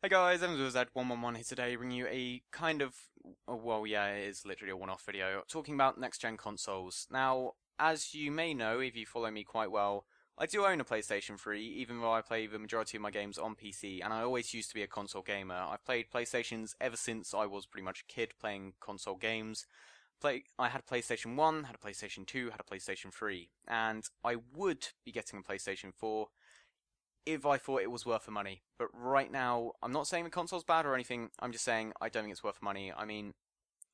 Hey guys, Evanz111 here today, bringing you a kind of, well, yeah, it is literally a one-off video, talking about next-gen consoles. Now, as you may know, if you follow me quite well, I do own a PlayStation 3, even though I play the majority of my games on PC, and I always used to be a console gamer. I've played PlayStations ever since I was pretty much a kid playing console games. I had a PlayStation 1, had a PlayStation 2, had a PlayStation 3, and I would be getting a PlayStation 4 if I thought it was worth the money. But right now, I'm not saying the console's bad or anything, I'm just saying I don't think it's worth the money. I mean,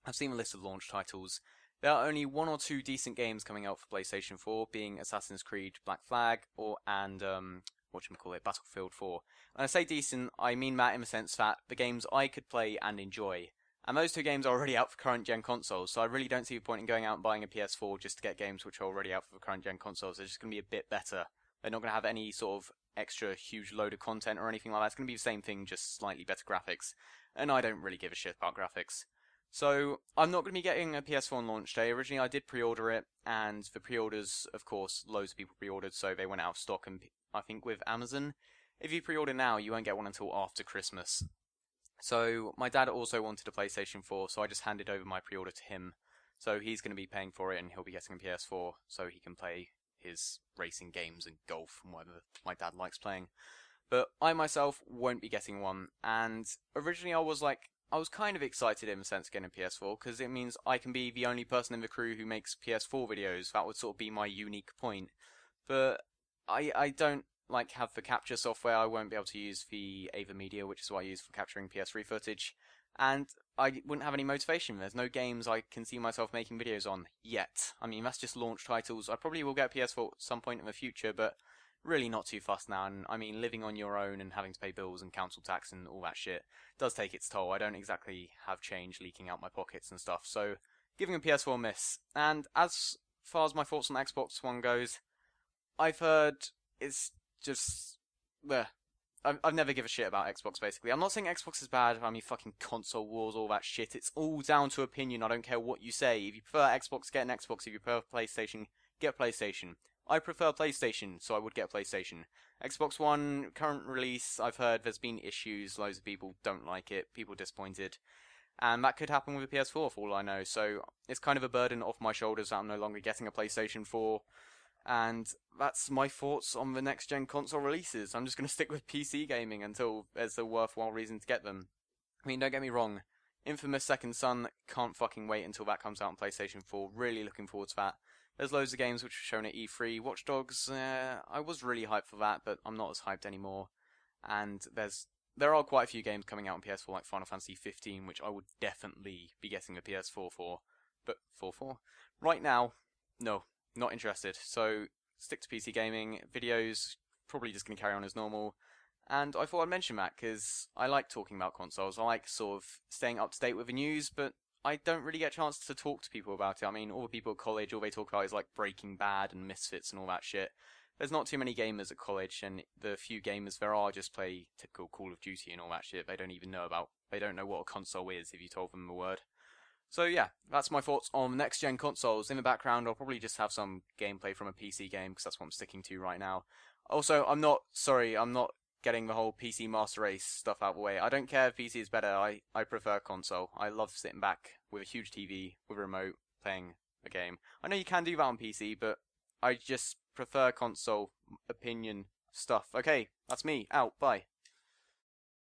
I've seen a list of launch titles. There are only one or two decent games coming out for PlayStation 4, being Assassin's Creed Black Flag and whatchamacallit, Battlefield 4. And I say decent, I mean that in the sense that the games I could play and enjoy. And those two games are already out for current gen consoles, so I really don't see the point in going out and buying a PS4 just to get games which are already out for the current gen consoles. They're just going to be a bit better. They're not going to have any sort of extra huge load of content or anything like that. It's going to be the same thing, just slightly better graphics. And I don't really give a shit about graphics. So I'm not going to be getting a PS4 on launch day. Originally I did pre-order it, and the pre-orders, of course, loads of people pre-ordered, so they went out of stock. And I think with Amazon, if you pre-order now, you won't get one until after Christmas. So my dad also wanted a PlayStation 4, so I just handed over my pre-order to him. So he's going to be paying for it, and he'll be getting a PS4 so he can play his racing games and golf and whatever my dad likes playing. But I myself won't be getting one, and originally I was kind of excited in the sense of getting a PS4 because it means I can be the only person in the crew who makes PS4 videos. That would sort of be my unique point. But I don't have the capture software. I won't be able to use the Ava Media, which is what I use for capturing PS3 footage. And I wouldn't have any motivation. There's no games I can see myself making videos on yet. I mean, that's just launch titles. I probably will get a PS4 at some point in the future, but really not too fussed now. And I mean, living on your own and having to pay bills and council tax and all that shit does take its toll. I don't exactly have change leaking out my pockets and stuff, so giving a PS4 a miss. And as far as my thoughts on Xbox One goes, I've heard it's just... bleh. I've never give a shit about Xbox, basically. I'm not saying Xbox is bad, I mean, fucking console wars, all that shit. It's all down to opinion, I don't care what you say. If you prefer Xbox, get an Xbox. If you prefer PlayStation, get a PlayStation. I prefer PlayStation, so I would get a PlayStation. Xbox One, current release, I've heard there's been issues, loads of people don't like it, people are disappointed. And that could happen with a PS4 for all I know, so it's kind of a burden off my shoulders that I'm no longer getting a PlayStation 4. And that's my thoughts on the next gen console releases. I'm just going to stick with PC gaming until there's a worthwhile reason to get them. I mean, don't get me wrong, Infamous Second Son, can't fucking wait until that comes out on PlayStation 4. Really looking forward to that. There's loads of games which were shown at E3. Watch Dogs, I was really hyped for that, but I'm not as hyped anymore. And there are quite a few games coming out on PS4, like Final Fantasy 15, which I would definitely be getting a PS4 for. But right now, no. Not interested, so stick to PC gaming. Videos, probably just going to carry on as normal. And I thought I'd mention that, because I like talking about consoles. I like sort of staying up to date with the news, but I don't really get a chance to talk to people about it. I mean, all the people at college, all they talk about is like Breaking Bad and Misfits and all that shit. There's not too many gamers at college, and the few gamers there are just play typical Call of Duty and all that shit. They don't know what a console is if you told them the word. So yeah, that's my thoughts on next-gen consoles. In the background, I'll probably just have some gameplay from a PC game, because that's what I'm sticking to right now. Also, I'm not getting the whole PC Master Race stuff out of the way. I don't care if PC is better, I prefer console. I love sitting back with a huge TV, with a remote, playing a game. I know you can do that on PC, but I just prefer console opinion stuff. Okay, that's me, out, bye.